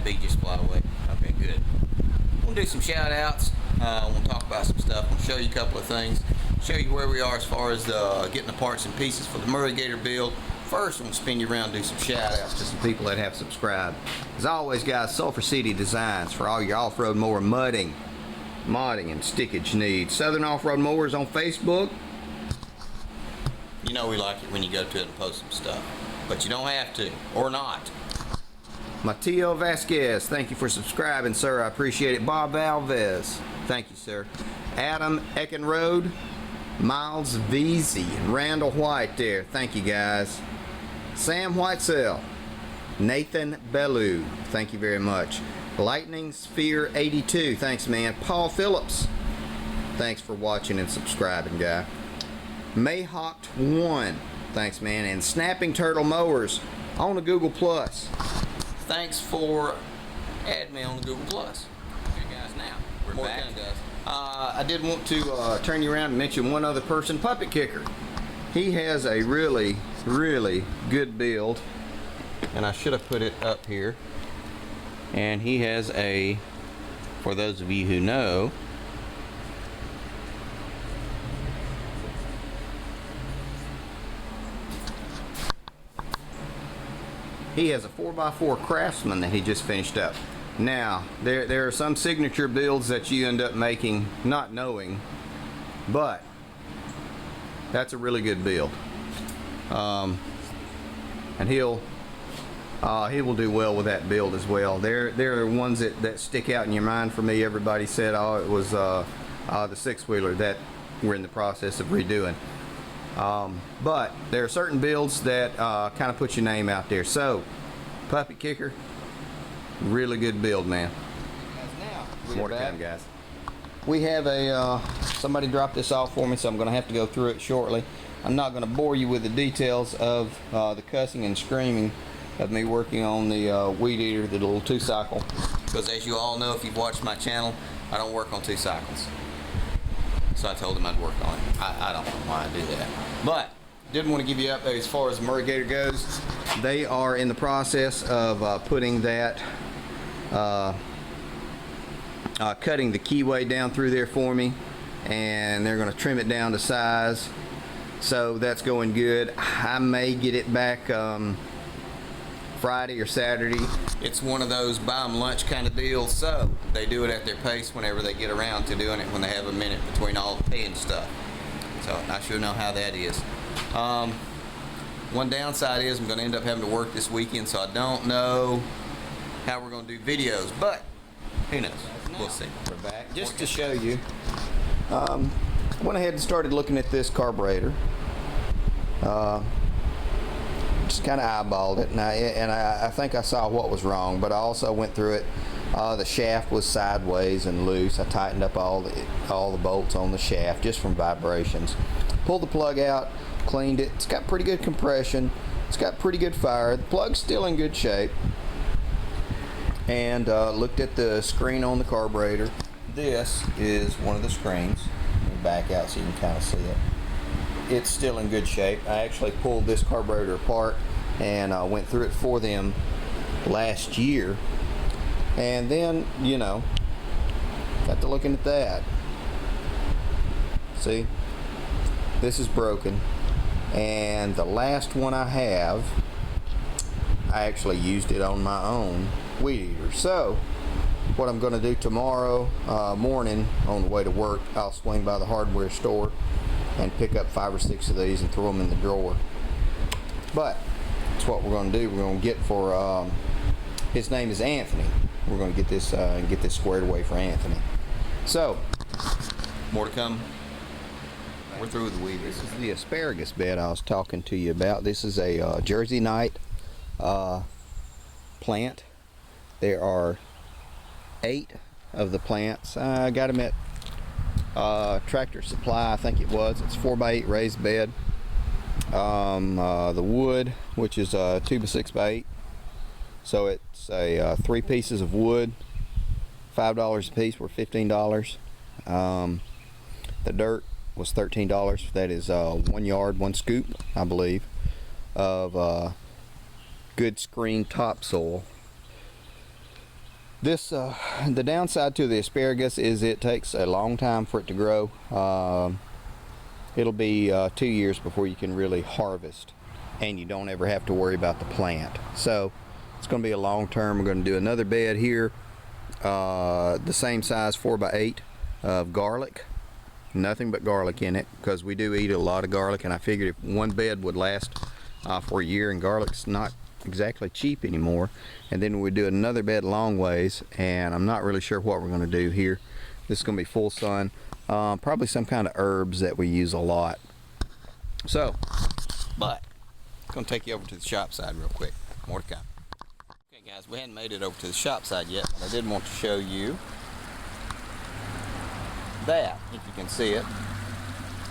bee just fly away? Okay, good. We'll do some shout outs. We'll talk about some stuff. We'll show you a couple of things. Show you where we are as far as getting the parts and pieces for the Murray Gator build. First, I'm going to spin you around and do some shout outs to some people that have subscribed. As always, guys, Sulphur City Designs for all your off-road mower modding and stickage needs. Southern Off-Road Mowers on Facebook. You know we like it when you go to it and post some stuff, but you don't have to, or not. Mateo Vasquez, thank you for subscribing, sir. I appreciate it. Bob Alves, thank you, sir. Adam Eckenrode, Miles Veazey, Randall White there, thank you, guys. Sam Whitesell, Nathan Bellew, thank you very much. Lightning Sphere 82, thanks, man. Paul Phillips, thanks for watching and subscribing, guy. Mayhawked 1, thanks, man. And Snapping Turtle Mowers on the Google Plus. Thanks for adding me on the Google Plus. Okay, guys, now we're back. I did want to turn you around and mention one other person, Puppet Kicker. He has a really, really good build, and I should have put it up here. And he has a, for those of you who know, he has a 4x4 Craftsman that he just finished up. Now, there are some signature builds that you end up making not knowing, but that's a really good build. And he will do well with that build as well. There are ones that stick out in your mind for me. Everybody said, oh, it was the six-wheeler that we're in the process of redoing. But there are certain builds that kind of put your name out there. So, Puppet Kicker, really good build, man. More to come, guys. We have somebody dropped this off for me, so I'm going to have to go through it shortly. I'm not going to bore you with the details of the cussing and screaming of me working on the weed eater, the little 2-cycle. Because as you all know, if you've watched my channel, I don't work on 2 cycles. So I told him I'd work on it. I don't know why I do that. But, did want to give you an update as far as the Murray Gator goes. They are in the process of putting that, cutting the keyway down through there for me. And they're going to trim it down to size. So that's going good. I may get it back Friday or Saturday. It's one of those buy them lunch kind of deals, so they do it at their pace whenever they get around to doing it, when they have a minute between all the pay and stuff. So I sure know how that is. One downside is I'm going to end up having to work this weekend, so I don't know how we're going to do videos, but who knows? We'll see. We're back. Just to show you, went ahead and started looking at this carburetor. Just kind of eyeballed it, and I think I saw what was wrong, but I also went through it. The shaft was sideways and loose. I tightened up all the bolts on the shaft just from vibrations. Pulled the plug out, cleaned it. It's got pretty good compression. It's got pretty good fire. The plug's still in good shape. And looked at the screen on the carburetor. This is one of the screens. Let me back out so you can kind of see it. It's still in good shape. I actually pulled this carburetor apart and went through it for them last year, and then, you know, got to looking at that. See, this is broken, and the last one I have, I actually used it on my own weed eater. So what I'm going to do tomorrow morning on the way to work, I'll swing by the hardware store and pick up 5 or 6 of these and throw them in the drawer. But that's what we're going to do. We're going to get for his name is Anthony. We're going to get this squared away for Anthony. So more to come. We're through with the weed. This is the asparagus bed I was talking to you about. This is a Jersey Night plant. There are 8 of the plants. I got them at Tractor Supply, I think it was. It's 4x8 raised bed. The wood, which is 2x6x8, so it's a 3 pieces of wood, $5 a piece, were $15. The dirt was $13. That is 1 yard, 1 scoop, I believe, of good screen topsoil. This, the downside to the asparagus is it takes a long time for it to grow. It'll be 2 years before you can really harvest, and you don't ever have to worry about the plant. So it's going to be a long term. We're going to do another bed here, the same size 4x8 of garlic. Nothing but garlic in it, because we do eat a lot of garlic, and I figured if one bed would last for a year, and garlic's not exactly cheap anymore. And then we do another bed long ways, and I'm not really sure what we're going to do here. This is going to be full sun, probably some kind of herbs that we use a lot. So, but I'm going to take you over to the shop side real quick. More to come. Okay guys, we hadn't made it over to the shop side yet, but I did want to show you that, if you can see it.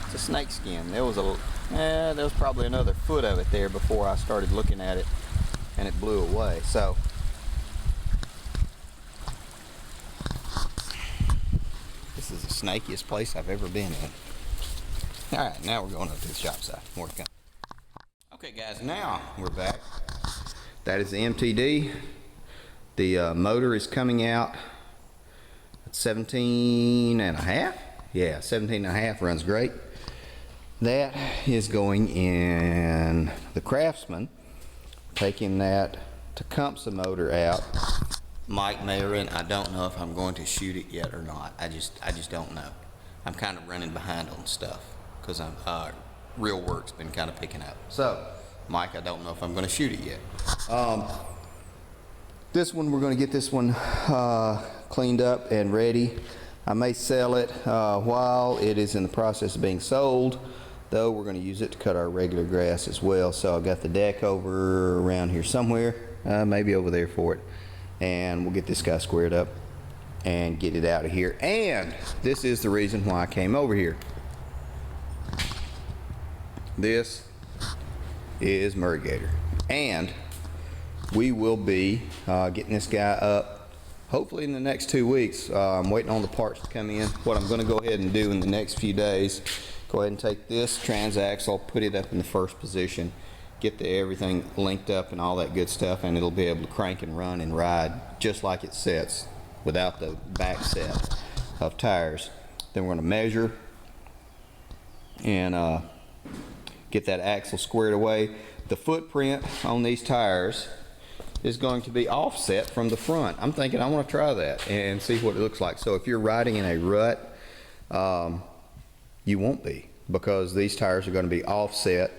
It's a snake skin. There was probably another foot of it there before I started looking at it, and it blew away. So this is the snakiest place I've ever been in. Alright, now we're going up to the shop side. More to come. Okay guys, now we're back. That is the MTD. The motor is coming out at 17 and a half. Yeah, 17 and a half, runs great. That is going in the Craftsman, taking that Tecumseh motor out. Mike Marin, I don't know if I'm going to shoot it yet or not. I just don't know. I'm kind of running behind on stuff because I'm real work's been kind of picking up. So, Mike, I don't know if I'm going to shoot it yet. This one, we're going to get this one cleaned up and ready. I may sell it while it is in the process of being sold, though we're going to use it to cut our regular grass as well. So I've got the deck over around here somewhere, maybe over there for it, and we'll get this guy squared up and get it out of here. And this is the reason why I came over here. This is Murray Gator, and we will be getting this guy up hopefully in the next 2 weeks. I'm waiting on the parts to come in. What I'm going to go ahead and do in the next few days, go ahead and take this transaxle, put it up in the first position, get everything linked up and all that good stuff, and it'll be able to crank and run and ride just like it sets without the back set of tires. Then we're going to measure and get that axle squared away. The footprint on these tires is going to be offset from the front. I'm thinking I want to try that and see what it looks like. So if you're riding in a rut, you won't be, because these tires are going to be offset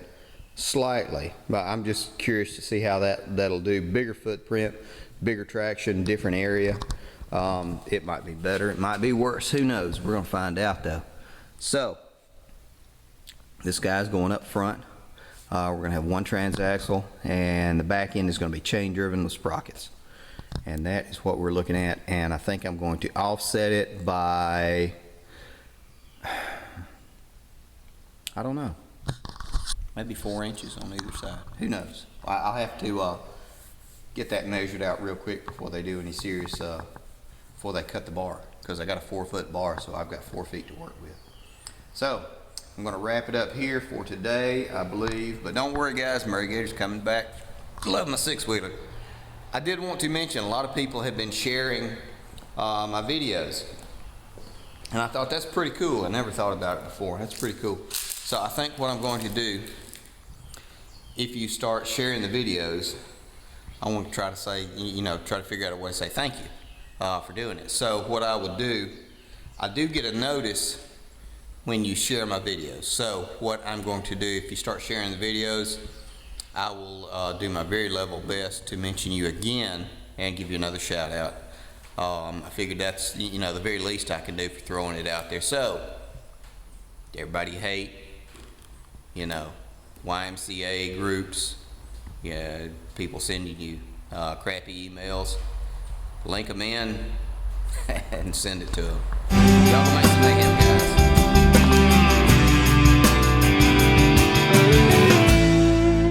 slightly. But I'm just curious to see how that'll do. Bigger footprint, bigger traction, different area. It might be better, it might be worse, who knows. We're going to find out though. So this guy's going up front. We're going to have one transaxle, and the back end is going to be chain driven with sprockets, and that is what we're looking at. And I think I'm going to offset it by, I don't know, maybe 4 inches on either side. Who knows? I'll have to get that measured out real quick before they do any serious, before they cut the bar, because I got a 4-foot bar, so I've got 4 feet to work with. So I'm going to wrap it up here for today, I believe. But don't worry guys, Murray Gator's coming back. Love my 6-wheeler. I did want to mention, a lot of people have been sharing my videos, and I thought that's pretty cool. I never thought about it before. That's pretty cool. So I think what I'm going to do, if you start sharing the videos, I want to try to say, try to figure out a way to say thank you for doing it. So what I would do, I do get a notice when you share my videos. So what I'm going to do, if you start sharing the videos, I will do my very level best to mention you again and give you another shout out. I figured that's the very least I can do for throwing it out there. So everybody hate YMCA groups, people sending you crappy emails, link them in and send it to them. Y'all can make some mayhem, guys.